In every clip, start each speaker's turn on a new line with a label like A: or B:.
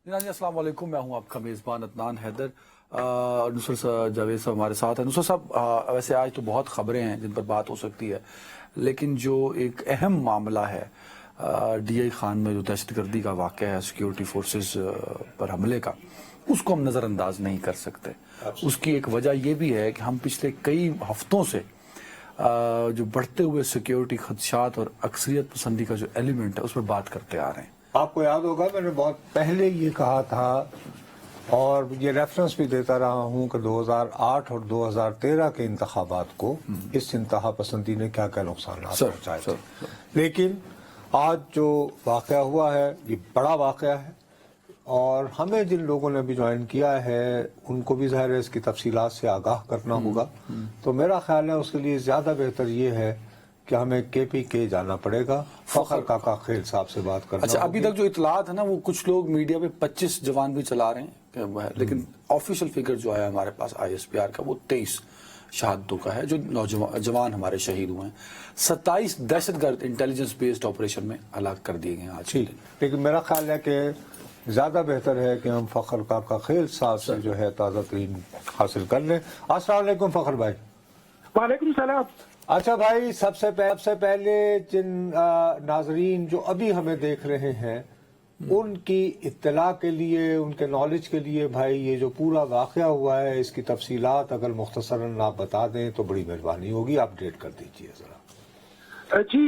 A: جی السلام علیکم، میں ہوں آپ کا میزبان عدنان حیدر۔ نصرت جاوید صاحب ہمارے ساتھ ہیں۔ نصرت صاحب، ویسے آج تو بہت خبریں ہیں جن پر بات ہو سکتی ہے، لیکن جو ایک اہم معاملہ ہے ڈی آئی خان میں جو دہشت گردی کا واقعہ ہے، سیکیورٹی فورسز پر حملے کا، اس کو ہم نظر انداز نہیں کر سکتے۔ اس کی ایک وجہ یہ بھی ہے کہ ہم پچھلے کئی ہفتوں سے جو بڑھتے ہوئے سیکیورٹی خدشات اور اکثریت پسندی کا جو ایلیمنٹ ہے اس پر بات کرتے آ رہے ہیں۔
B: آپ کو یاد ہوگا میں نے بہت پہلے یہ کہا تھا اور یہ ریفرنس بھی دیتا رہا ہوں کہ 2008 اور 2013 کے انتخابات کو اس انتہا پسندی نے کیا کیا نقصانات پہنچائے تھے۔ لیکن آج جو واقعہ ہوا ہے یہ بڑا واقعہ ہے، اور ہمیں جن لوگوں نے بھی جوائن کیا ہے ان کو بھی ظاہر ہے اس کی تفصیلات سے آگاہ کرنا ہوگا۔ تو میرا خیال ہے اس کے لیے زیادہ بہتر یہ ہے کہ ہمیں کے پی کے جانا پڑے گا، فخر کاکا خیل صاحب سے بات کرنا۔
A: اچھا، ابھی تک جو اطلاعات ہے نا، وہ کچھ لوگ میڈیا پہ 25 جوان بھی چلا رہے ہیں، لیکن آفیشیل فگر جو آیا ہمارے پاس آئی ایس پی آر کا وہ 23 شہادتوں کا ہے جو جوان ہمارے شہید ہوئے ہیں۔ 27 دہشت گرد انٹیلیجنس بیسڈ آپریشن میں ہلاک کر دیے گئے ہیں آج۔
B: لیکن میرا خیال ہے کہ زیادہ بہتر ہے کہ ہم فخر کاکا خیل صاحب سے جو ہے تازہ ترین حاصل کر لیں۔ السلام علیکم فخر بھائی۔
C: وعلیکم السلام۔
B: اچھا بھائی، سب سے پہلے جن ناظرین جو ابھی ہمیں دیکھ رہے ہیں ان کی اطلاع کے لیے، ان کے نالج کے لیے، بھائی یہ جو پورا واقعہ ہوا ہے اس کی تفصیلات اگر مختصراً آپ بتا دیں تو بڑی مہربانی ہوگی، اپڈیٹ کر دیجیے ذرا۔
C: جی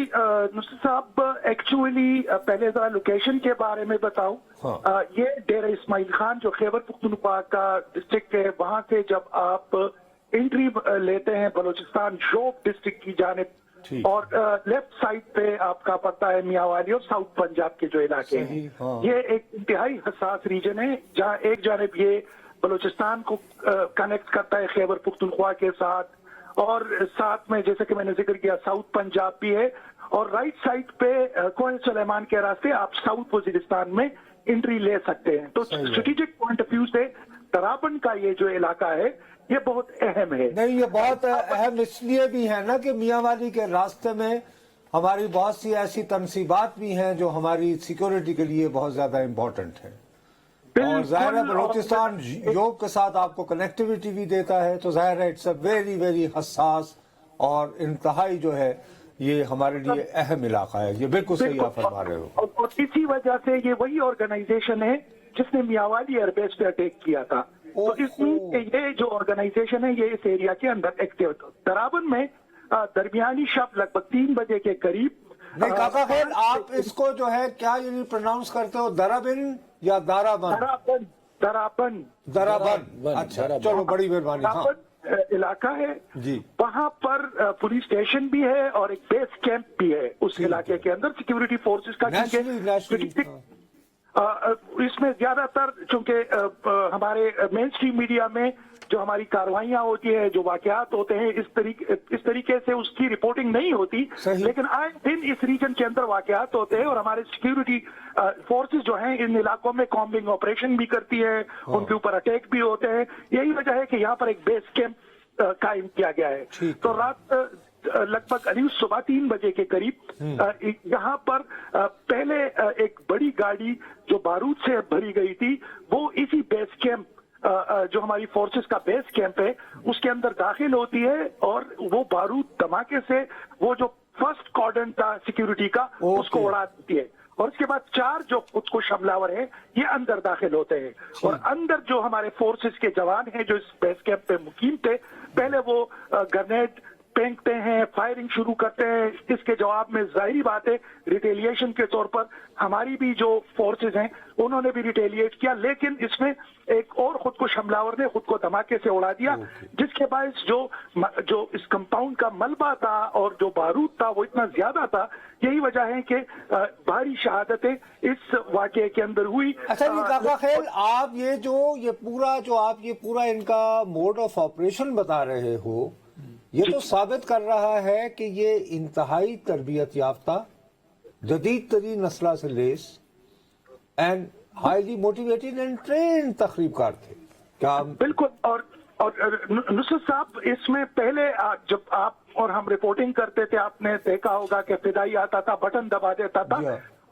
C: نصرت صاحب، ایکچولی پہلے ذرا لوکیشن کے بارے میں بتاؤں۔ یہ ڈیرہ اسماعیل خان جو خیبر پختونخوا کا ڈسٹرکٹ ہے، وہاں سے جب آپ انٹری لیتے ہیں بلوچستان شوب ڈسٹرکٹ کی جانب، اور لیفٹ سائڈ پہ آپ کا پڑتا ہے میاں والی اور ساؤتھ پنجاب کے جو علاقے ہیں، یہ ایک انتہائی حساس ریجن ہے جہاں ایک جانب یہ بلوچستان کو کنیکٹ کرتا ہے خیبر پختونخوا کے ساتھ، اور ساتھ میں جیسے کہ میں نے ذکر کیا ساؤتھ پنجاب بھی ہے، اور رائٹ سائڈ پہ کوہ سلیمان کے راستے آپ ساؤتھ وزیرستان میں انٹری لے سکتے ہیں۔ تو اسٹریٹجک پوائنٹ آف ویو سے ترابن کا یہ جو علاقہ ہے یہ بہت اہم ہے۔
B: نہیں، یہ بہت اہم اس لیے بھی ہے نا کہ میاں والی کے راستے میں ہماری بہت سی ایسی تنصیبات بھی ہیں جو ہماری سیکیورٹی کے لیے بہت زیادہ امپورٹنٹ ہے، اور ظاہر ہے بلوچستان یوگ کے ساتھ آپ کو کنیکٹیویٹی بھی دیتا ہے، تو ظاہر ہے اٹس اے ویری ویری حساس اور انتہائی جو ہے یہ ہمارے لیے اہم علاقہ ہے۔ یہ بالکل صحیح آپ فرما رہے ہو،
C: اور اسی وجہ سے یہ وہی آرگنائزیشن ہے جس نے میاں والی ایئر بیس پہ اٹیک کیا تھا۔ تو اس لیے یہ جو آرگنائزیشن ہے یہ اس ایریا کے اندر ایکٹیو تھا۔ ترابن میں درمیانی شب لگ بھگ 3 بجے کے قریب۔
B: نہیں کاکا خیل، آپ اس کو جو ہے کیا یہ پروناؤنس کرتے ہو، درابن یا دارابن؟ درابن۔ اچھا چلو، بڑی مہربانی۔
C: علاقہ ہے
B: جی،
C: وہاں پر پولیس اسٹیشن بھی ہے اور ایک بیس کیمپ بھی ہے اس علاقے کے اندر سیکیورٹی فورسز کا۔ اس میں زیادہ تر چونکہ ہمارے مین اسٹریم میڈیا میں جو ہماری کاروائیاں ہوتی ہیں، جو واقعات ہوتے ہیں، اس طریقے سے اس کی رپورٹنگ نہیں ہوتی، لیکن آئے دن اس ریجن کے اندر واقعات ہوتے ہیں، اور ہمارے سیکیورٹی فورسز جو ہیں ان علاقوں میں کامبنگ آپریشن بھی کرتی ہے، ان کے اوپر اٹیک بھی ہوتے ہیں۔ یہی وجہ ہے کہ یہاں پر ایک بیس کیمپ قائم کیا گیا ہے۔ تو رات لگ بھگ صبح 3 بجے کے قریب یہاں پر پہلے ایک بڑی گاڑی جو بارود سے بھری گئی تھی وہ اسی بیس کیمپ جو ہماری فورسز کا بیس کیمپ ہے اس کے اندر داخل ہوتی ہے، اور وہ بارود دھماکے سے وہ جو فرسٹ کارڈن تھا سیکیورٹی کا اس کو اڑا دیتی ہے، اور اس کے بعد 4 جو خود کو حملہ ور ہیں یہ اندر داخل ہوتے ہیں، اور اندر جو ہمارے فورسز کے جوان ہیں جو اس بیس کیمپ پہ مقیم تھے، پہلے وہ گرنیڈ پھینکتے ہیں، فائرنگ شروع کرتے ہیں۔ اس کے جواب میں ظاہری بات ہے ریٹیلیشن کے طور پر ہماری بھی جو فورسز ہیں انہوں نے بھی ریٹیلیٹ کیا، لیکن اس میں ایک اور خود کو حملہ ور نے خود کو دھماکے سے اڑا دیا، جس کے باعث جو اس کمپاؤنڈ کا ملبہ تھا اور جو بارود تھا وہ اتنا زیادہ تھا۔ یہی وجہ ہے کہ بھاری شہادتیں اس واقعے کے اندر ہوئی۔
B: اچھا جی کاکا خیل، آپ یہ پورا ان کا موڈ آف آپریشن بتا رہے ہو، یہ تو ثابت کر رہا ہے کہ یہ انتہائی تربیت یافتہ، جدید ترین اسلحہ سے لیس and highly motivated and trained تخریب کار تھے کیا؟
C: بالکل۔ اور نصرت صاحب، اس میں پہلے جب آپ اور ہم رپورٹنگ کرتے تھے آپ نے دیکھا ہوگا کہ فدائی آتا تھا، بٹن دبا دیتا تھا،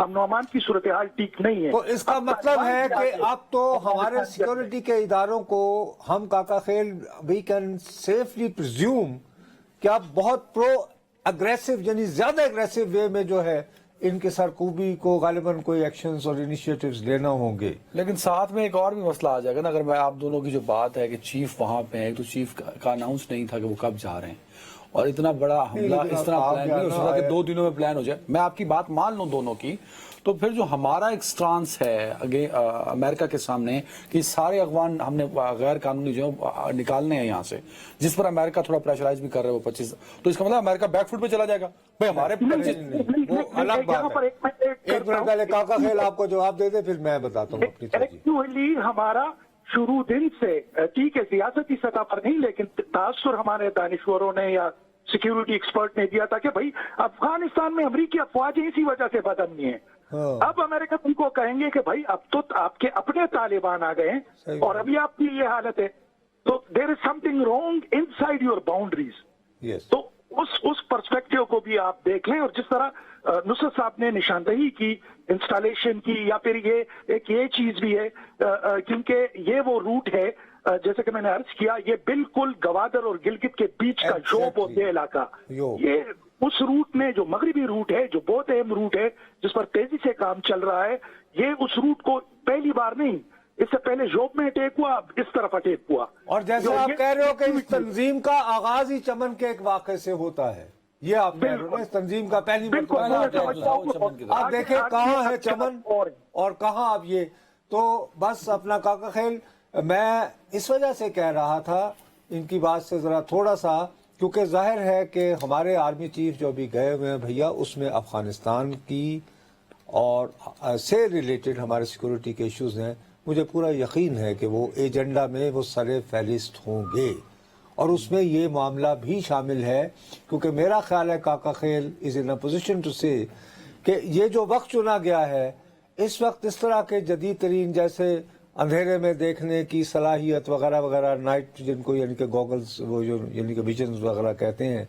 C: امن و امان کی صورتحال ٹھیک نہیں ہے.
B: تو اس کا مطلب ہے کہ اب تو ہمارے سیکورٹی کے اداروں کو ہم Kaka Khel we can safely presume کہ اب بہت پرو اگریسو یعنی زیادہ اگریسو وے میں جو ہے ان کے سرکوبی کو غالباً کوئی ایکشنز اور انیشیٹوز لینا ہوں گے.
A: لیکن ساتھ میں ایک اور بھی مسئلہ آ جائے گا نا. اگر میں آپ دونوں کی جو بات ہے کہ چیف وہاں پہ ہے تو چیف کا اناؤنس نہیں تھا کہ وہ کب جا رہے ہیں, اور اتنا بڑا حملہ اس طرح پلان نہیں ہو سکتا کہ 2 دنوں میں پلان ہو جائے. میں آپ کی بات مان لوں دونوں کی, تو پھر جو ہمارا ایک سٹانس ہے امریکہ کے سامنے کہ سارے افغان ہم نے غیر قانونی جو نکالنے ہیں یہاں سے, جس پر امریکہ تھوڑا پریشرائز بھی کر رہے ہو 25, تو اس کا مطلب امریکہ بیک فٹ پہ چلا جائے گا. بھائی ہمارے
B: وہ الگ بات ہے. ایک منٹ پہلے کاکا خیل آپ کو جواب دے دے, پھر میں بتاتا ہوں اپنی ترجیح.
C: ایکچولی ہمارا شروع دن سے ٹھیک ہے سیاسی سطح پر نہیں, لیکن تاثر ہمارے دانشوروں نے یا سیکیورٹی ایکسپرٹ نے دیا تھا کہ بھائی افغانستان میں امریکی افواجیں اسی وجہ سے بدامنی ہیں. اب امریکہ تم کو کہیں گے کہ بھائی اب تو آپ کے اپنے طالبان آ گئے ہیں اور ابھی آپ کی یہ حالت ہے, تو there is something wrong inside your boundaries. تو اس پرسپیکٹو کو بھی آپ دیکھ لیں. اور جس طرح نصرت صاحب نے نشاندہی کی انسٹالیشن کی, یا پھر یہ چیز بھی ہے کیونکہ یہ وہ روٹ ہے جیسے کہ میں نے عرض کیا, یہ بالکل گوادر اور گلگت کے بیچ کا شوب ہوتے علاقہ. یہ اس روٹ میں جو مغربی روٹ ہے, جو بہت اہم روٹ ہے جس پر تیزی سے کام چل رہا ہے, یہ اس روٹ کو پہلی بار نہیں, اس سے پہلے جوب میں اٹیک ہوا, اب اس طرف اٹیک ہوا.
B: اور جیسے آپ کہہ رہے ہو کہ اس تنظیم کا آغاز ہی چمن کے ایک واقعے سے ہوتا ہے, یہ آپ کہہ رہے ہو نا, اس تنظیم کا پہلی آپ دیکھیں کہاں ہے چمن اور کہاں اب یہ. تو بس اپنا کاکا خیل میں اس وجہ سے کہہ رہا تھا ان کی بات سے ذرا تھوڑا سا, کیونکہ ظاہر ہے کہ ہمارے آرمی چیف جو بھی گئے ہوئے ہیں بھیا, اس میں افغانستان کی اور سے ریلیٹڈ ہمارے سیکورٹی کے ایشوز ہیں. مجھے پورا یقین ہے کہ وہ ایجنڈا میں وہ سر فہرست ہوں گے, اور اس میں یہ معاملہ بھی شامل ہے, کیونکہ میرا خیال ہے کاکا خیل از ان اے پوزیشن ٹو سے کہ یہ جو وقت چنا گیا ہے, اس وقت اس طرح کے جدید ترین جیسے اندھیرے میں دیکھنے کی صلاحیت وغیرہ وغیرہ, نائٹ جن کو یعنی کہ گوگلز وہ جو یعنی کہ ویژنز وغیرہ کہتے ہیں,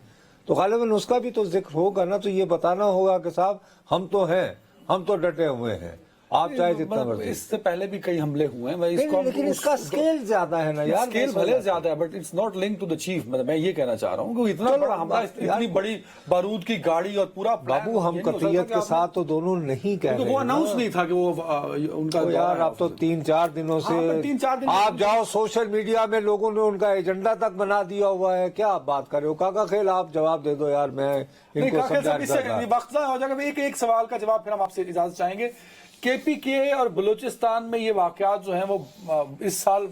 B: تو غالباً اس کا بھی تو ذکر ہوگا نا. تو یہ بتانا ہوگا کہ صاحب ہم تو ہیں, ہم تو ڈٹے ہوئے ہیں, آپ چاہے جتنا مرضی.
A: اس سے پہلے بھی کئی حملے ہوئے ہیں,
B: لیکن اس کا اسکیل زیادہ ہے نا یار.
A: اسکیل بھلے زیادہ ہے but it's not link to the chief. میں یہ کہنا چاہ رہا ہوں کہ اتنا بڑا حملہ, اتنی بڑی بارود کی گاڑی اور پورا
B: بابو, ہم قطعیت کے ساتھ تو دونوں نہیں کہہ رہے.
A: وہ اناؤنس نہیں تھا کہ وہ ان کا
B: یار. اب تو 3-4 دنوں سے آپ جاؤ سوشل میڈیا میں, لوگوں نے ان کا ایجنڈا تک بنا دیا ہوا ہے. کیا آپ بات کر رہے ہو کاکا خیل؟ آپ جواب دے دو یار, میں ان کو سمجھا.
A: وقت ہو جائے گا. ایک سوال کا جواب پھر ہم آپ سے اجازت چاہیں گے. کے پی کے اور بلوچستان میں یہ واقعات جو ہیں وہ اس سال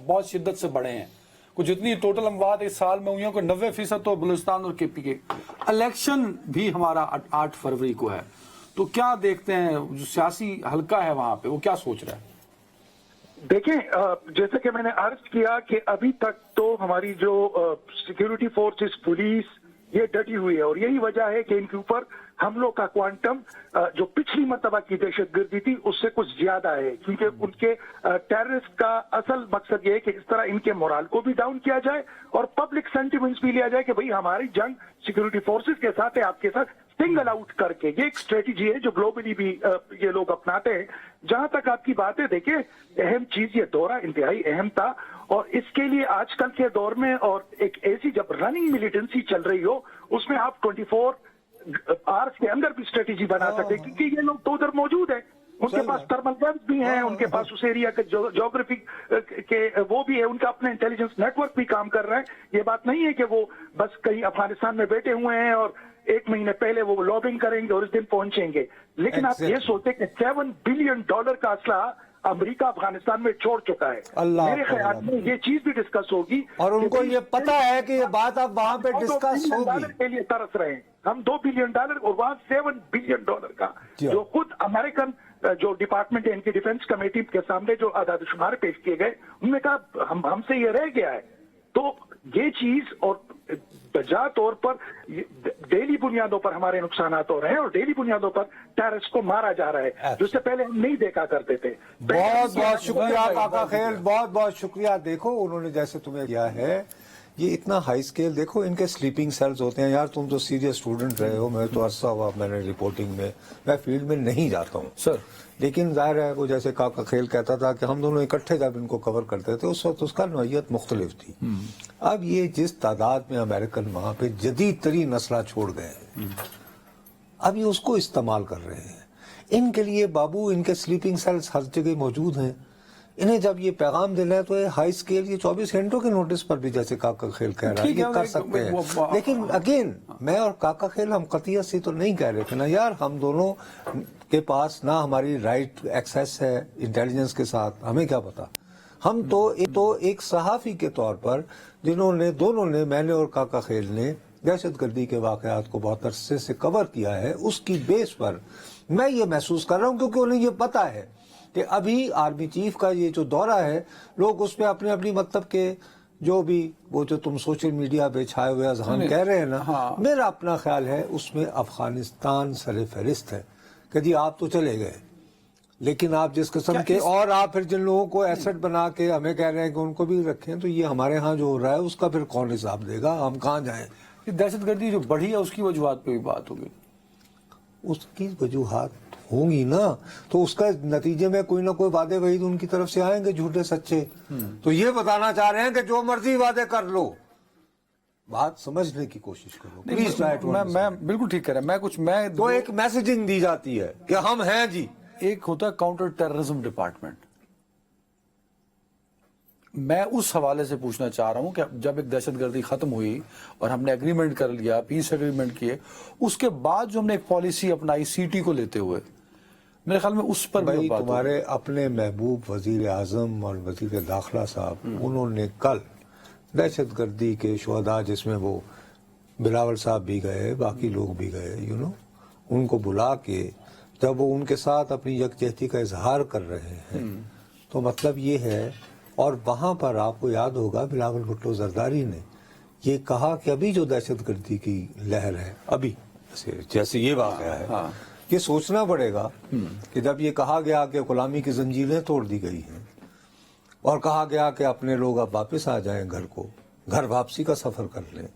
A: بہت شدت سے بڑھے ہیں. کچھ جتنی ٹوٹل اموات اس سال میں ہوئی ہیں, کوئی 90% تو بلوچستان اور کے پی کے. الیکشن بھی ہمارا 8 فروری کو ہے, تو کیا دیکھتے ہیں جو سیاسی حلقہ ہے وہاں پہ, وہ کیا سوچ رہا ہے؟
C: دیکھیں, جیسے کہ میں نے عرض کیا کہ ابھی تک تو ہماری جو سیکیورٹی فورسز, پولیس, یہ ڈٹی ہوئی ہے, اور یہی وجہ ہے کہ ان کے اوپر حملوں کا کوانٹم جو پچھلی مرتبہ کی دہشت گردی تھی اس سے کچھ زیادہ ہے, کیونکہ ان کے ٹیررسٹ کا اصل مقصد یہ ہے کہ اس طرح ان کے مورال کو بھی ڈاؤن کیا جائے اور پبلک سینٹیمنٹس بھی لیا جائے کہ بھئی ہماری جنگ سیکیورٹی فورسز کے ساتھ ہے, آپ کے ساتھ سنگل آؤٹ کر کے. یہ ایک اسٹریٹجی ہے جو گلوبلی بھی یہ لوگ اپناتے ہیں. جہاں تک آپ کی بات ہے, دیکھیں اہم چیز یہ دورہ انتہائی اہم تھا, اور اس کے لیے آج کل کے دور میں اور ایک ایسی جب رننگ ملیٹنسی چل رہی ہو, اس میں آپ 24 آورس کے اندر بھی اسٹریٹجی بنا سکتے, کیونکہ یہ لوگ تو ادھر موجود ہیں, ان کے پاس تھرمل ویبز بھی ہیں, ان کے پاس اس ایریا کے جیوگرافک کے وہ بھی ہے, ان کا اپنا انٹیلیجنس نیٹ ورک بھی کام کر رہا ہے. یہ بات نہیں ہے کہ وہ بس کہیں افغانستان میں بیٹھے ہوئے ہیں اور 1 مہینے پہلے وہ لابنگ کریں گے اور اس دن پہنچیں گے. لیکن آپ یہ سوچتے کہ $7 بلین کا اسلحہ امریکہ افغانستان میں چھوڑ چکا ہے. میرے خیال میں یہ چیز بھی ڈسکس ہوگی,
B: اور ان کو یہ پتا ہے کہ یہ بات اب وہاں پہ ڈسکس ہوگی.
C: کے لیے ترس رہے ہیں ہم $2 بلین اور وہاں $7 بلین کا, جو خود امریکن جو ڈپارٹمنٹ ہے ان کی ڈیفنس کمیٹی کے سامنے جو اعداد و شمار پیش کیے گئے, انہوں نے کہا ہم سے یہ رہ گیا ہے. تو یہ چیز, اور بجا طور پر ڈیلی بنیادوں پر ہمارے نقصانات ہو رہے ہیں, اور ڈیلی بنیادوں پر ٹیررسٹ کو مارا جا رہا ہے, جس سے پہلے ہم نہیں دیکھا کرتے تھے.
B: بہت بہت شکریہ کاکا خیل, بہت بہت شکریہ. دیکھو انہوں نے جیسے تمہیں کیا ہے یہ اتنا ہائی اسکیل دیکھو، ان کے سلیپنگ سیلز ہوتے ہیں. یار تم تو سیریس اسٹوڈنٹ رہے ہو، میں تو عرصہ ہوا میں نے رپورٹنگ میں فیلڈ میں نہیں جاتا ہوں
A: سر،
B: لیکن ظاہر ہے وہ جیسے کاکا خیل کہتا تھا کہ ہم دونوں اکٹھے جب ان کو کور کرتے تھے اس وقت اس کا نوعیت مختلف تھی. اب یہ جس تعداد میں امریکن وہاں پہ جدید ترین اسلحہ چھوڑ گئے ہیں، اب یہ اس کو استعمال کر رہے ہیں. ان کے لیے بابو ان کے سلیپنگ سیلز ہر جگہ موجود ہیں. انہیں جب یہ پیغام دینا ہے تو یہ ہائی اسکیل، یہ 24 گھنٹوں کے نوٹس پر بھی جیسے کاکا خیل کہہ رہا ہے یہ کر سکتے ہیں. لیکن اگین میں اور کاکا خیل ہم قطعیت سے تو نہیں کہہ رہے تھے نا یار، ہم دونوں کے پاس نہ ہماری رائٹ ایکسیس ہے انٹیلیجنس کے ساتھ، ہمیں کیا پتا. ہم تو ایک صحافی کے طور پر دونوں نے میں نے اور کاکا خیل نے دہشت گردی کے واقعات کو بہت عرصے سے کور کیا ہے، اس کی بیس پر میں یہ محسوس کر رہا ہوں کیونکہ انہیں یہ پتا ہے کہ ابھی آرمی چیف کا یہ جو دورہ ہے، لوگ اس پہ اپنی مطلب کہ جو بھی وہ جو تم سوشل میڈیا پہ چھائے ہوئے اذہان کہہ رہے ہیں نا، میرا اپنا خیال ہے اس میں افغانستان سر فہرست ہے کہ جی آپ تو چلے گئے، لیکن آپ جس قسم کے اور آپ پھر جن لوگوں کو ایسٹ بنا کے ہمیں کہہ رہے ہیں کہ ان کو بھی رکھیں، تو یہ ہمارے ہاں جو ہو رہا ہے اس کا پھر کون حساب دے گا، ہم کہاں جائیں.
A: دہشت گردی جو بڑھی ہے اس کی وجوہات پہ بھی بات ہوگی.
B: اس کی وجوہات ہوں گی نا تو اس کا نتیجے میں کوئی نہ کوئی وعدے وعید ان کی طرف سے آئیں گے جھوٹے سچے. تو یہ بتانا چاہ رہے ہیں کہ جو مرضی وعدے کر لو، بات سمجھنے کی کوشش کرو.
A: میں بالکل ٹھیک کہہ رہا ہوں. میں
B: تو ایک میسجنگ دی جاتی ہے کہ ہم ہیں جی.
A: ایک ہوتا ہے کاؤنٹر ٹیررزم ڈپارٹمنٹ. میں اس حوالے سے پوچھنا چاہ رہا ہوں کہ جب ایک دہشت گردی ختم ہوئی اور ہم نے اگریمنٹ کر لیا، پیس اگریمنٹ کیے، اس کے بعد جو ہم نے ایک پالیسی اپنائی سی ٹی کو لیتے ہوئے، میرے خیال میں اس پر
B: بھائی تمہارے اپنے محبوب وزیر اعظم اور وزیر داخلہ صاحب انہوں نے کل دہشت گردی کے شہداء جس میں وہ بلاول صاحب بھی گئے، باقی لوگ بھی گئے، ان کو بلا کے جب وہ ان کے ساتھ اپنی یکجہتی کا اظہار کر رہے ہیں تو مطلب یہ ہے. اور وہاں پر آپ کو یاد ہوگا بلاول بھٹو زرداری نے یہ کہا کہ ابھی جو دہشت گردی کی لہر ہے، ابھی جیسے یہ واقعہ ہے، یہ سوچنا پڑے گا کہ جب یہ کہا گیا کہ غلامی کی زنجیریں توڑ دی گئی ہیں اور کہا گیا کہ اپنے لوگ اب واپس آ جائیں گھر واپسی کا سفر کر لیں،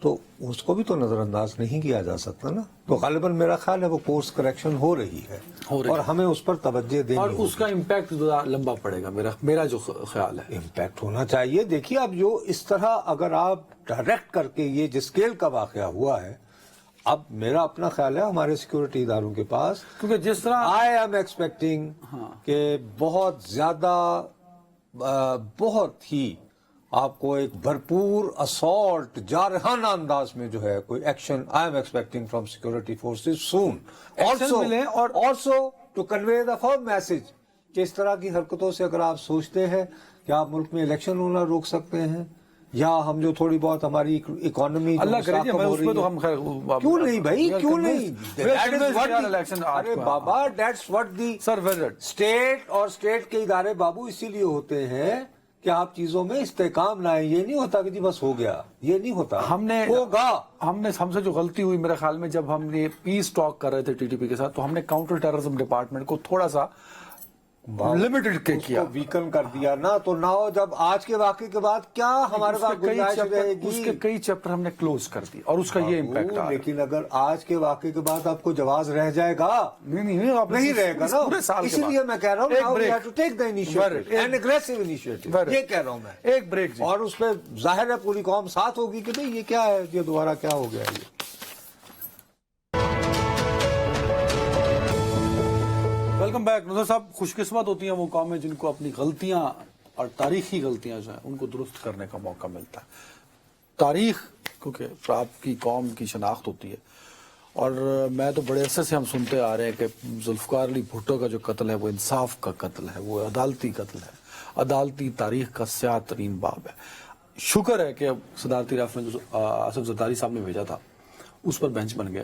B: تو اس کو بھی تو نظر انداز نہیں کیا جا سکتا نا. تو غالباً میرا خیال ہے وہ کورس کریکشن ہو رہی ہے اور ہمیں اس پر توجہ دینی
A: اور اس کا امپیکٹ لمبا پڑے گا. میرا جو خیال ہے
B: امپیکٹ ہونا چاہیے. دیکھیے اب جو اس طرح اگر آپ ڈائریکٹ کر کے یہ جس اسکیل کا واقعہ ہوا ہے، اب میرا اپنا خیال ہے ہمارے سیکورٹی اداروں کے پاس،
A: کیونکہ جس طرح
B: آئی ایم ایکسپیکٹنگ کہ بہت زیادہ بہت ہی آپ کو ایک بھرپور اسالٹ جارحانہ انداز میں جو ہے کوئی action I am expecting from security forces soon also to convey the firm message کہ اس طرح کی حرکتوں سے اگر آپ سوچتے ہیں کہ آپ ملک میں الیکشن ہونا روک سکتے ہیں یا ہم جو تھوڑی بہت ہماری اکانومی
A: اللہ کرے میں اس پہ تو ہم
B: کیوں نہیں بھائی کیوں نہیں. ارے بابا دیٹس واٹ دی اسٹیٹ اور اسٹیٹ کے ادارے بابو اسی لیے ہوتے ہیں کہ آپ چیزوں میں استحکام لائیں. یہ نہیں ہوتا کہ جی بس ہو گیا، یہ نہیں ہوتا.
A: ہم سے جو غلطی ہوئی میرے خیال میں جب ہم نے پیس ٹاک کر رہے تھے ٹی ٹی پی کے ساتھ تو ہم نے کاؤنٹر ٹیررزم ڈپارٹمنٹ کو تھوڑا سا لمیٹڈ کیا،
B: ویکن کر دیا نا. تو نہ جب آج کے واقعے کے بعد کیا ہمارے پاس گنجائش رہے گی،
A: اس کے کئی چیپٹر ہم نے کلوز کر دی اور اس کا یہ امپیکٹ آ.
B: لیکن اگر آج کے واقعے کے بعد آپ کو جواز رہ جائے گا نہیں رہے گا نا. اسی لیے میں کہہ رہا ہوں یہ کہہ رہا ہوں میں
A: ایک بریک
B: اور اس پہ ظاہر ہے پوری قوم ساتھ ہوگی کہ بھئی یہ کیا ہے، یہ دوبارہ کیا ہو گیا. یہ
A: ویلکم بیک. نظر صاحب، خوش قسمت ہوتی ہیں وہ قومیں جن کو اپنی غلطیاں اور تاریخی غلطیاں جو ہیں ان کو درست کرنے کا موقع ملتا ہے. تاریخ کیونکہ آپ کی قوم کی شناخت ہوتی ہے اور میں تو بڑے عرصے سے ہم سنتے آ رہے ہیں کہ ذوالفقار علی بھٹو کا جو قتل ہے وہ انصاف کا قتل ہے، وہ عدالتی قتل ہے، عدالتی تاریخ کا سیاہ ترین باب ہے. شکر ہے کہ صدارتی ریفرنس جو آصف زرداری صاحب نے بھیجا تھا اس پر بینچ بن گیا،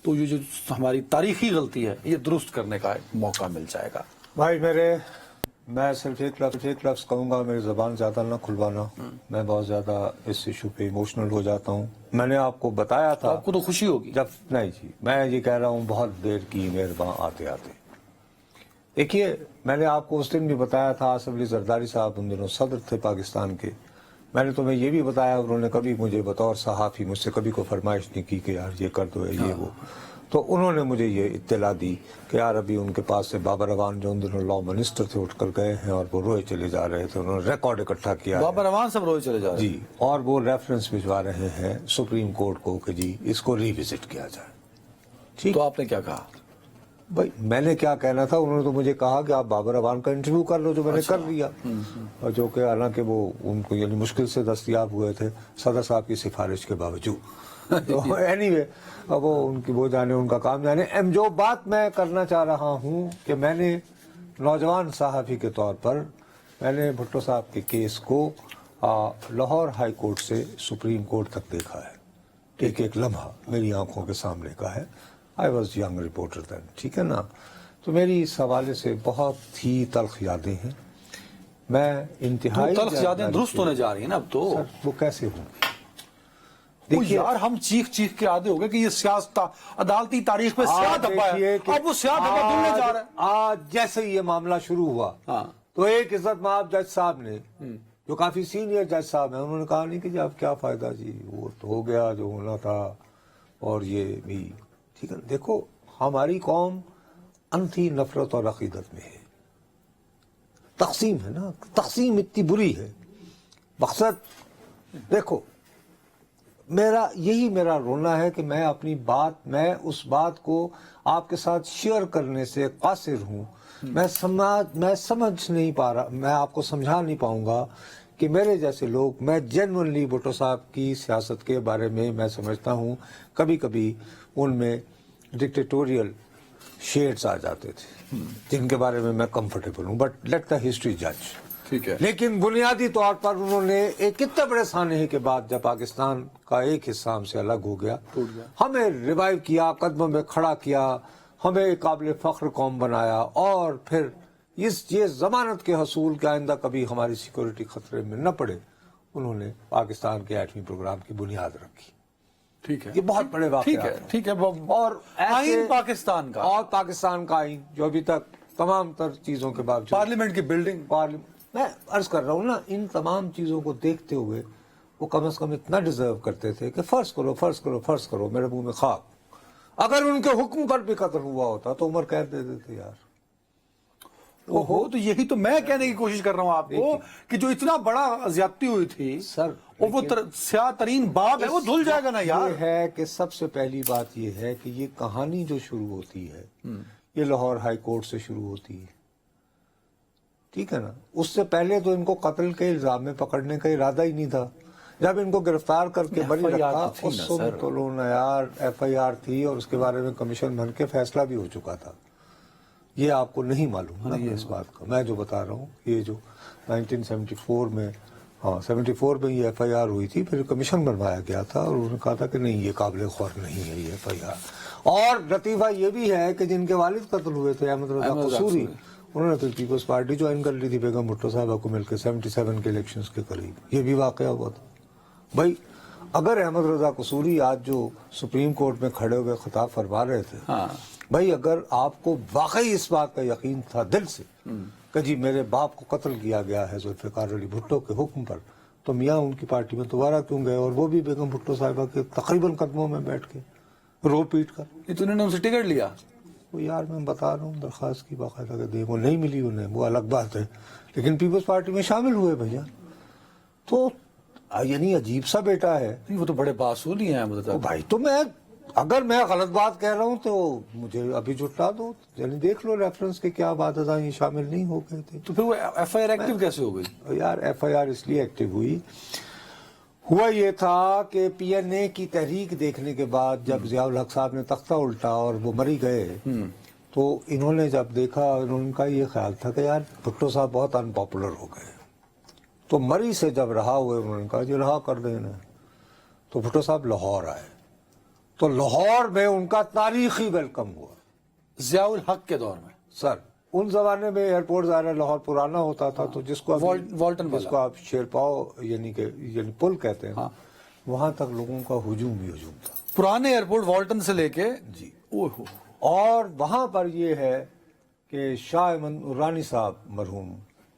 A: تو یہ جو ہماری تاریخی غلطی ہے یہ درست کرنے کا ایک موقع مل جائے گا.
B: بھائی میں صرف ایک لفظ کہوں گا، میری زبان زیادہ نہ کھلوانا. میں بہت زیادہ اس ایشو پہ ایموشنل ہو جاتا ہوں. میں نے آپ کو بتایا تھا،
A: آپ کو تو خوشی ہوگی
B: جب نہیں جی میں یہ کہہ رہا ہوں بہت دیر کی مہربان آتے. دیکھیے میں نے آپ کو اس دن بھی بتایا تھا، آصف علی زرداری صاحب ان دنوں صدر تھے پاکستان کے. میں نے تمہیں یہ بھی بتایا، انہوں نے کبھی مجھے بطور صحافی مجھ سے کبھی کوئی فرمائش نہیں کی کہ یار یہ کر دو یہ وہ. تو انہوں نے مجھے یہ اطلاع دی کہ یار ابھی ان کے پاس سے بابر اعوان جو ان دنوں لا منسٹر تھے اٹھ کر گئے ہیں اور وہ روئے چلے جا رہے تھے. انہوں نے ریکارڈ اکٹھا کیا ہے.
A: بابر اعوان سب روئے چلے جا رہے ہیں
B: جی، اور وہ ریفرنس بھجوا رہے ہیں سپریم کورٹ کو کہ جی اس کو ری وزٹ کیا جائے. ٹھیک،
A: تو آپ نے کیا کہا؟
B: بھائی میں نے کیا کہنا تھا، انہوں نے تو مجھے کہا کہ آپ بابر اعوان کا انٹرویو کر لو، جو میں نے کر لیا، اور جو کہ حالانکہ وہ ان کو یعنی مشکل سے دستیاب ہوئے تھے صدر صاحب کی سفارش کے باوجود. تو اینی وے اب وہ ان کی وہ جانے ان کا کام جانے. جو بات میں کرنا چاہ رہا ہوں کہ میں نے نوجوان صحافی کے طور پر میں نے بھٹو صاحب کے کیس کو لاہور ہائی کورٹ سے سپریم کورٹ تک دیکھا ہے. ایک ایک لمحہ میری آنکھوں کے سامنے کا ہے. آئی واز ینگ رپورٹر دین، ٹھیک ہے نا. تو میری اس حوالے سے بہت ہی تلخ یادیں ہیں. میں انتہائی
A: تلخ یادیں درست ہونے جا رہی ہیں نا اب تو.
B: وہ کیسے ہوں؟
A: دیکھیے یار، ہم چیخ کے عادی ہو گئے کہ یہ سیاست عدالتی تاریخ میں سیاہ دھبا ہے. اب وہ سیاہ دھبا دھلنے جا رہا ہے.
B: آج جیسے یہ معاملہ شروع ہوا تو ایک عزت مآب جج صاحب نے جو کافی سینئر جج صاحب ہیں، انہوں نے کہا نہیں کہ جی اب کیا فائدہ جی، وہ تو ہو گیا جو ہونا تھا. اور یہ بھی ٹھیک ہے. دیکھو ہماری قوم انتھی نفرت اور عقیدت میں ہے. تقسیم ہے نا، تقسیم اتنی بری ہے. مقصد دیکھو یہی میرا رونا ہے کہ میں اپنی بات، میں اس بات کو آپ کے ساتھ شیئر کرنے سے قاصر ہوں. میں سمجھ نہیں پا رہا، میں آپ کو سمجھا نہیں پاؤں گا کہ میرے جیسے لوگ، میں جینوئنلی بھٹو صاحب کی سیاست کے بارے میں سمجھتا ہوں کبھی کبھی ان میں ڈکٹیٹوریل شیڈز آ جاتے تھے جن کے بارے میں کمفرٹیبل ہوں. بٹ لیٹ دا ہسٹری جج.
A: ٹھیک ہے.
B: لیکن بنیادی طور پر انہوں نے ایک اتنے بڑے سانحے کے بعد جب پاکستان کا ایک حصہ ہم سے الگ ہو گیا، ہمیں ریوائیو کیا، قدموں میں کھڑا کیا، ہمیں ایک قابل فخر قوم بنایا، اور پھر یہ ضمانت کے حصول کے آئندہ کبھی ہماری سیکورٹی خطرے میں نہ پڑے، انہوں نے پاکستان کے ایٹمی پروگرام کی بنیاد رکھی.
A: ٹھیک ہے.
B: یہ بہت بڑے واقعات ہیں.
A: ٹھیک ہے.
B: اور
A: آئین پاکستان کا،
B: اور پاکستان کا آئین جو ابھی تک تمام تر چیزوں کے باوجود،
A: پارلیمنٹ کی بلڈنگ،
B: میں عرض کر رہا ہوں نا، ان تمام چیزوں کو دیکھتے ہوئے وہ کم از کم اتنا ڈیزرو کرتے تھے کہ فرض کرو میرے منہ میں خاک، اگر ان کے حکم پر بھی قتل ہوا ہوتا تو عمر قید دے دیتے یار.
A: تو یہی تو میں کہنے کی کوشش کر رہا ہوں آپ کو کہ جو اتنا بڑا زیادتی ہوئی تھی
B: سر،
A: اور وہ سیاہ ترین باب ہے، وہ دھل جائے گا نا یار.
B: یہ ہے کہ سب سے پہلی بات یہ ہے کہ یہ کہانی جو شروع ہوتی ہے یہ لاہور ہائی کورٹ سے شروع ہوتی ہے. ٹھیک ہے نا. اس سے پہلے تو ان کو قتل کے الزام میں پکڑنے کا ارادہ ہی نہیں تھا. جب ان کو گرفتار کر کے بری رکھا اس تو لونا یار ایف آئی آر تھی، اور اس کے بارے میں کمیشن بن کے فیصلہ بھی ہو چکا تھا. یہ آپ کو نہیں معلوم نا اس بات کا. میں جو بتا رہا ہوں یہ جو 1974 میں 74 میں یہ ایف آئی آر ہوئی تھی، پھر کمیشن بنوایا گیا تھا اور انہوں نے کہا تھا کہ نہیں یہ قابل غور نہیں ہے یہ ایف آئی آر. اور لطیفہ یہ بھی ہے کہ جن کے والد قتل ہوئے تھے احمد رضا قصوری، انہوں نے پھر پیپلز پارٹی جوائن کر لی تھی بیگم بھٹو صاحبہ کو مل کے 77 کے الیکشنز کے قریب. یہ بھی واقعہ ہوا تھا. بھائی اگر احمد رضا قصوری آج جو سپریم کورٹ میں کھڑے ہوئے خطاب فرما رہے تھے، بھائی اگر آپ کو واقعی اس بات کا یقین تھا دل سے کہ جی میرے باپ کو قتل کیا گیا ہے ذوالفقار علی بھٹو کے حکم پر، تو میاں ان کی پارٹی میں دوبارہ کیوں گئے، اور وہ بھی بیگم بھٹو صاحبہ کے تقریباً قدموں میں بیٹھ کے رو پیٹ کر.
A: یہ تو انہوں نے ان سے ٹکٹ لیا.
B: وہ یار میں بتا رہا ہوں درخواست کی باقاعدہ کہ دے، وہ نہیں ملی انہیں، وہ الگ بات ہے، لیکن پیپلز پارٹی میں شامل ہوئے بھیا. تو یعنی عجیب سا بیٹا ہے.
A: وہ تو بڑے باصول ہی ہیں مطلب.
B: بھائی تو اگر میں غلط بات کہہ رہا ہوں تو مجھے ابھی جھٹلا دو، یعنی دیکھ لو ریفرنس کے کیا بات یہ شامل نہیں ہو گئے تھے.
A: تو پھر وہ ایف آئی آر ایکٹیو کیسے ہو گئی؟
B: یار ایف آئی آر اس لیے ایکٹیو ہوئی، ہوا یہ تھا کہ پی این اے کی تحریک دیکھنے کے بعد جب ضیاء الحق صاحب نے تختہ الٹا اور وہ مری گئے، تو انہوں نے جب دیکھا، ان کا یہ خیال تھا کہ یار بھٹو صاحب بہت ان پاپولر ہو گئے. تو مری سے جب رہا ہوئے انہوں نے کہا جی رہا کر دیں انہیں. تو بھٹو صاحب لاہور آئے، تو لاہور میں ان کا تاریخی ویلکم ہوا
A: ضیاء الحق کے دور میں.
B: سر ان زمانے میں ایئرپورٹ ظاہر ہے لاہور پرانا ہوتا تھا، تو جس کو آپ شیرپاؤ یعنی پل کہتے ہیں، وہاں تک لوگوں کا ہجوم ہی ہجوم تھا.
A: پرانے ایئرپورٹ والٹن سے لے کے
B: جی. اور وہاں پر یہ ہے کہ شاہ رانی صاحب مرحوم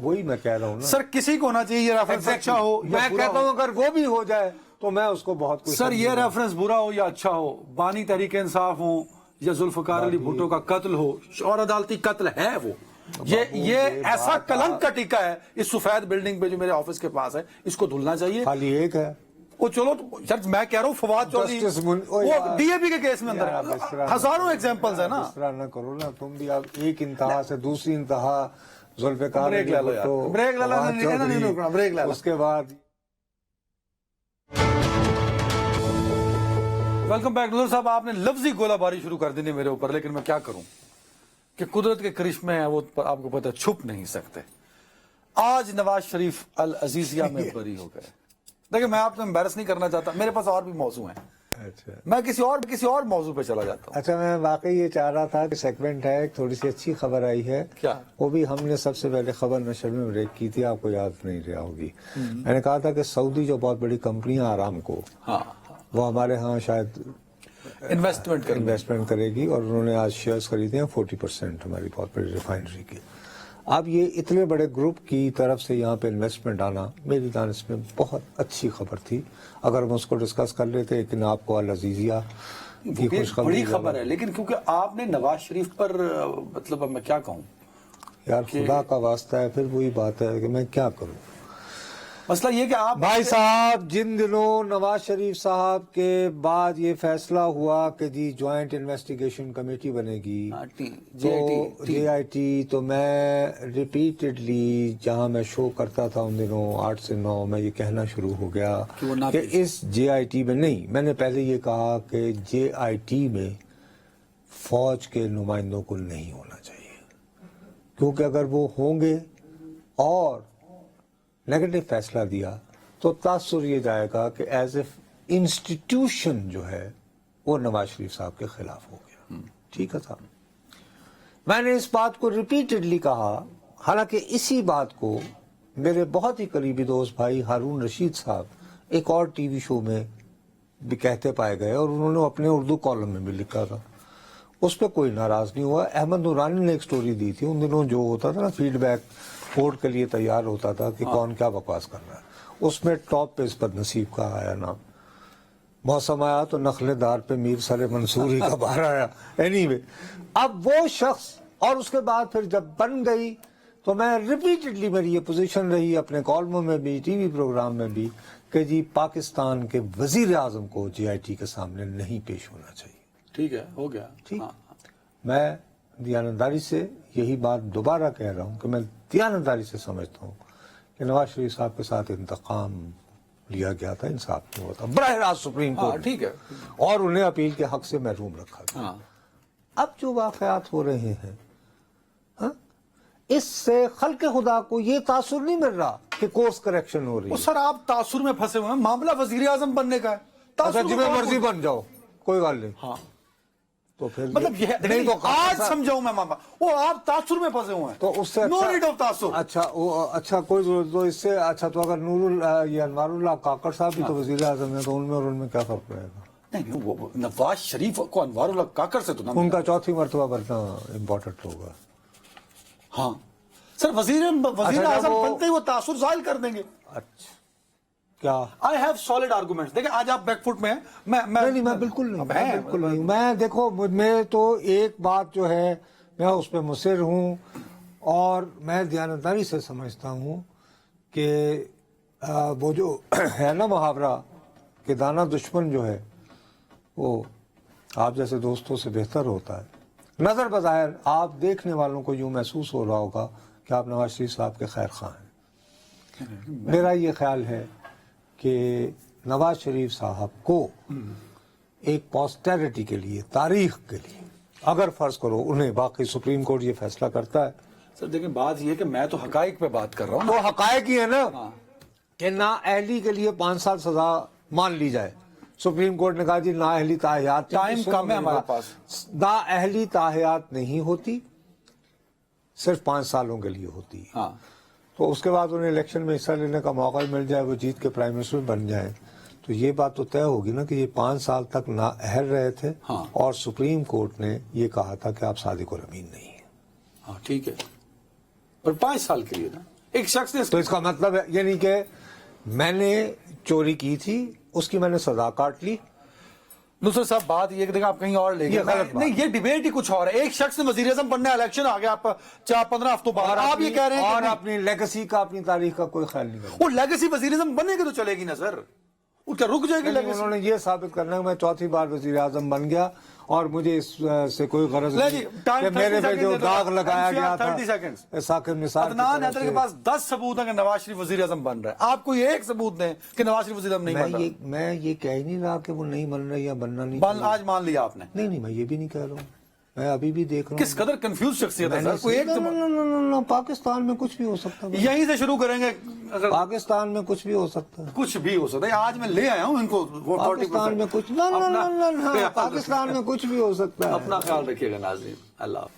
B: وہی میں کہہ رہا ہوں نا
A: سر کسی کو ہونا چاہیے, یہ ریفرنس اچھا ہو یا
B: میں
A: برا
B: کہتا
A: ہو.
B: ہوں اگر وہ بھی ہو جائے تو میں اس کو بہت کچھ
A: سر یہ ریفرنس برا ہو یا اچھا ہو, بانی تحریک انصاف ہو یا ذوالفقار علی بھٹو کا قتل ہو, اور عدالتی قتل ہے وہ, یہ ایسا کلنک کا ٹیکا ہے اس سفید بلڈنگ پہ جو میرے آفس کے پاس ہے, اس کو دھلنا چاہیے.
B: خالی ایک ہے
A: وہ چلو سر, میں کہہ رہا ہوں فواد چودھری وہ ڈی اے پی کے کیس میں اندر ہے, ہزاروں ایگزامپلز ہیں نا.
B: اس طرح نہ کرو نا تم بھی. اب ایک انتہا سے دوسری انتہا, ذوالفقار علی بھٹو,
A: بریک لا,
B: اس کے بعد
A: ویلکم بیک. نظر صاحب آپ نے لفظی گولہ باری شروع کر دینی میرے اوپر, لیکن میں کیا کروں کہ قدرت کے کرشمے ہیں وہ آپ کو پتہ چھپ نہیں سکتے. آج نواز شریف العزیزیہ میں بری ہو گئے. دیکھیں میں آپ کو امبیرس نہیں کرنا چاہتا, میرے پاس اور بھی موضوع ہیں, میں کسی اور موضوع پہ چلا جاتا ہوں.
B: اچھا میں واقعی یہ چاہ رہا تھا کہ سیگمنٹ ہے, ایک تھوڑی سی اچھی خبر آئی ہے.
A: کیا؟
B: وہ بھی ہم نے سب سے پہلے خبر نشر میں بریک کی تھی, آپ کو یاد نہیں رہا ہوگی. میں نے کہا تھا کہ سعودی جو بہت بڑی کمپنیاں آرام کو, وہ ہمارے ہاں شاید انویسٹمنٹ کرے گی, اور انہوں نے آج شیئرز خریدے ہیں 40% ہماری بہت بڑی ریفائنری کی. اب یہ اتنے بڑے گروپ کی طرف سے یہاں پہ انویسٹمنٹ آنا میری دانش میں بہت اچھی خبر تھی. اگر ہم اس کو ڈسکس کر لیتے, لیکن آپ کو العزیزیہ کی
A: بڑی خبر ہے, لیکن کیونکہ آپ نے نواز شریف پر مطلب اب میں کیا کہوں
B: یار, خدا کا واسطہ ہے, پھر وہی بات ہے کہ میں کیا کروں.
A: مسئلہ یہ کہ آپ
B: بھائی صاحب, جن دنوں نواز شریف صاحب کے بعد یہ فیصلہ ہوا کہ جی جوائنٹ انویسٹیگیشن کمیٹی بنے گی, تو جے آئی ٹی, تو میں ریپیٹڈلی جہاں میں شو کرتا تھا ان دنوں 8 سے 9 میں یہ کہنا شروع ہو گیا کہ اس جے آئی ٹی میں نہیں, میں نے پہلے یہ کہا کہ جے آئی ٹی میں فوج کے نمائندوں کو نہیں ہونا چاہیے, کیونکہ اگر وہ ہوں گے اور نیگیٹو فیصلہ دیا تو تاثر یہ جائے گا کہ ایز اے انسٹیٹیوشن جو ہے وہ نواز شریف صاحب کے خلاف ہو گیا. ٹھیک ہے صاحب, میں نے اس بات کو ریپیٹڈلی کہا, حالانکہ اسی بات کو میرے بہت ہی قریبی دوست بھائی ہارون رشید صاحب ایک اور ٹی وی شو میں بھی کہتے پائے گئے, اور انہوں نے اپنے اردو کالم میں بھی لکھا تھا, اس پہ کوئی ناراض نہیں ہوا. احمد نورانی نے ایک سٹوری دی تھی ان دنوں, جو ہوتا تھا نا فیڈ بیک کورٹ کے لیے تیار ہوتا تھا کہ کون کیا بکواس کر رہا ہے, اس میں ٹاپ پہ اس پر نصیب کا آیا نام. موسم آیا تو نخلے دار پہ میر سر منصور ہی کا بار آیا. اینی وے, اب وہ شخص, اور اس کے بعد پھر جب بن گئی تو میں ریپیٹڈلی میری یہ پوزیشن رہی اپنے کالموں میں بھی, ٹی وی پروگرام میں بھی, کہ جی پاکستان کے وزیر اعظم کو جے آئی ٹی کے سامنے نہیں پیش ہونا چاہیے.
A: ٹھیک ہے, ہو گیا.
B: ٹھیک, میں دیانتداری سے یہی بات دوبارہ کہہ رہا ہوں کہ میں دیانتداری سے سمجھتا ہوں کہ نواز شریف صاحب کے ساتھ انتقام لیا گیا تھا, انصاف نہیں ہوا تھا براہ راست سپریم کورٹ,
A: ٹھیک ہے,
B: اور انہیں اپیل کے حق سے محروم رکھا گیا. اب جو واقعات ہو رہے ہیں, اس سے خلق خدا کو یہ تاثر نہیں مل رہا کہ کورس کریکشن ہو رہی ہے.
A: سر آپ تاثر میں پھنسے ہوئے ہیں, معاملہ وزیر اعظم بننے کا ہے,
B: جب مرضی بن جاؤ کوئی بات نہیں. تو پھر
A: مطلب یہ نہیں تو آج سمجھاؤں میں ماما, وہ آپ تاثر میں پھنسے ہوئے ہیں,
B: تو اس سے
A: نو نیڈ آف تاثر.
B: اچھا کوئی ضرورت تو اس سے اچھا, تو اگر یہ انوار اللہ کاکڑ صاحب بھی تو وزیر اعظم ہیں, تو ان میں اور ان میں کیا فرق پڑے گا؟
A: نہیں, وہ نواز شریف کو انوار اللہ کاکڑ سے تو نہ,
B: ان کا چوتھی مرتبہ بننا امپورٹنٹ ہوگا.
A: ہاں سر, وزیر اعظم بنتے ہی وہ تاثر ظاہر کر دیں گے.
B: اچھا کیا
A: آئی ہیو سالڈ آرگومنٹس. دیکھیں آج آپ بیک فٹ میں ہیں,
B: میں بالکل نہیں, میں دیکھو میں تو ایک بات جو ہے میں اس پہ مصر ہوں, اور میں دیانتداری سے سمجھتا ہوں کہ وہ جو ہے نا محاورہ کہ دانا دشمن جو ہے وہ آپ جیسے دوستوں سے بہتر ہوتا ہے. نظر بظاہر آپ دیکھنے والوں کو یوں محسوس ہو رہا ہوگا کہ آپ نواز شریف صاحب کے خیر خواہ ہیں. میرا یہ خیال ہے کہ نواز شریف صاحب کو ایک پوسٹیریٹی کے لیے, تاریخ کے لیے, اگر فرض کرو انہیں, باقی سپریم کورٹ یہ فیصلہ کرتا ہے.
A: سر دیکھیں بات یہ کہ میں تو حقائق پہ بات کر رہا ہوں.
B: تو حقائق ہی ہے نا کہ نااہلی کے لیے 5 سال سزا مان لی جائے. سپریم کورٹ نے کہا جی نااہلی تاحیات,
A: ٹائم کم ہے ہمارے پاس,
B: نااہلی تاحیات نہیں ہوتی, صرف 5 سالوں کے لیے ہوتی ہے. تو اس کے بعد انہیں الیکشن میں حصہ لینے کا موقع مل جائے, وہ جیت کے پرائم منسٹر بن جائیں, تو یہ بات تو طے ہوگی نا کہ یہ 5 سال تک نااہل رہے تھے, اور سپریم کورٹ نے یہ کہا تھا کہ آپ صادق اور امین نہیں ہیں.
A: ہاں ٹھیک ہے، پر 5 سال کے لیے نا ایک شخص نے
B: تو اس کا مطلب ہے یعنی کہ میں نے چوری کی تھی، اس کی میں نے سزا کاٹ لی.
A: نصرت صاحب بات یہ کہ دیکھیں آپ کہیں اور لے
B: یہ
A: گئے.
B: غلط بات.
A: نہیں یہ ڈیبیٹ ہی کچھ اور ہے. ایک شخص نے وزیر اعظم بننا ہے، الیکشن آ گیا، آپ 4-15 ہفتوں بعد آپ یہ کہہ رہے ہیں
B: اور
A: کہ
B: اپنی لیگسی کا، اپنی تاریخ کا کوئی خیال نہیں کرتا.
A: وہ لیگسی وزیر اعظم بنے گی تو چلے گی نا سر، وہ کیا رک جائے گی
B: انہوں
A: لیگسی؟
B: نے یہ ثابت کرنا ہے کہ میں چوتھی بار وزیر اعظم بن گیا اور مجھے اس سے کوئی غرض نہیں کہ میرے پہ جو داغ لگایا گیا تھا. ثاقب نثار
A: عدنان حیدر کے پاس 10 ثبوت ہیں کہ نواز شریف وزیر اعظم بن رہا ہے، آپ کو یہ ایک ثبوت دیں کہ نواز شریف وزیر اعظم نہیں بن رہا.
B: میں یہ کہہ ہی نہیں رہا کہ وہ نہیں بن رہا یا بننا نہیں.
A: آج مان لیا آپ نے.
B: نہیں میں یہ بھی نہیں کہہ رہا ہوں، میں ابھی بھی دیکھ رہا ہوں
A: کس قدر کنفیوز شخصیت ہے سر. کوئی ایک
B: پاکستان میں کچھ بھی ہو سکتا ہے.
A: یہیں سے شروع کریں گے. اگر
B: پاکستان میں کچھ بھی ہو سکتا ہے.
A: کچھ بھی ہو سکتا ہے. آج میں لے آیا ہوں ان کو.
B: پاکستان میں کچھ پاکستان میں کچھ بھی ہو سکتا ہے.
A: اپنا خیال رکھیے گا ناظرین. اللہ حافظ.